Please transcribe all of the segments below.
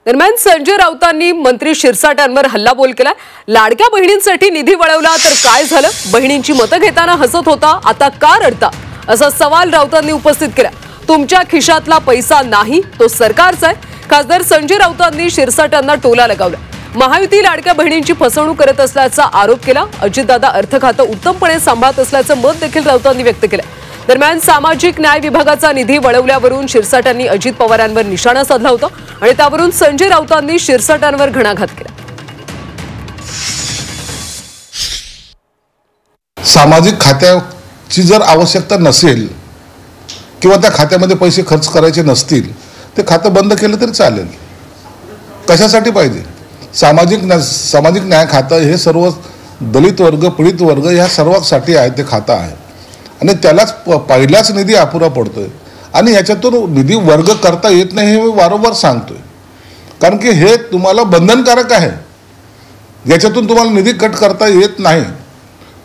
दरम्यान संजय राऊतांनी मंत्री शिरसाटांवर हल्लाबोल केला। लाडक्या बहिणींसाठी निधी वळवला तर काय झालं? बहिणींची मतं घेताना हसत होता, आता का रडता? असा सवाल राऊतांनी उपस्थित केला। तुमच्या खिशातला पैसा नाही, तो सरकारचा आहे। खासदार संजय राऊतांनी शिरसाटांना टोला लगावला। महायुती लाडक्या बहिणींची फसवणूक करत असल्याचा आरोप केला। अजितदादा अर्थ खातं उत्तमपणे सांभाळत असल्याचं मत देखील राऊतांनी व्यक्त केलं। दरम्यान सामाजिक न्याय विभागाचा निधी वळवल्यावरून शिरसाटांनी अजित पवारांवर निशाणा साधला होता आणि त्यावरून संजय राऊतांनी शिरसाटांवर घणाघात केला। सामाजिक खात्याची जर आवश्यकता नसेल किंवा त्या खात्यामध्ये पैसे खर्च करायचे नसतील, ते खातं बंद केलं तरी चालेल। कशासाठी पाहिजे? सामाजिक न्याय खातं हे सर्व दलित वर्ग, पीडित वर्ग ह्या सर्वांसाठी आहे ते खातं आहे आणि त्यालाच पहिलाच निधी अपुरा पडतोय आणि याच्यातून निधी वर्ग करता येत नाही हे मी वारंवार सांगतोय, कारण की हे तुम्हाला बंधनकारक आहे। याच्यातून तुम्हाला निधी कट करता येत नाही,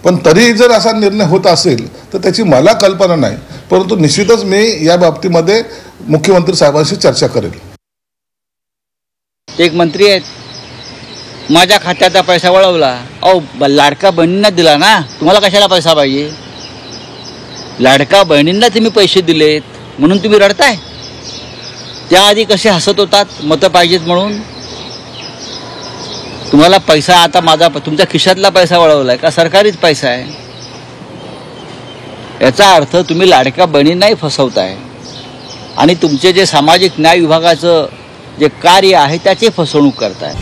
पण तरीही जर असा निर्णय होत असेल तर त्याची मला कल्पना नाही, परंतु निश्चितच मी या बाबतीमध्ये मुख्यमंत्री साहेबांशी चर्चा करेल। एक मंत्री आहेत, माझ्या खात्याचा पैसा वळवला। अहो, लाडका बहिणींना दिला ना, तुम्हाला कशाला पैसा पाहिजे? लाडका बहिणींना तुम्ही पैसे दिलेत म्हणून तुम्ही रडताय। त्याआधी कसे हसत होतात मतं पाहिजेत म्हणून? तुम्हाला पैसा आता माझा तुमच्या खिशातला पैसा वळवलाय का सरकारीच पैसा आहे? याचा अर्थ तुम्ही लाडक्या बहिणींनाही फसवताय आणि तुमचे जे सामाजिक न्याय विभागाचं जे कार्य आहे त्याची फसवणूक करताय।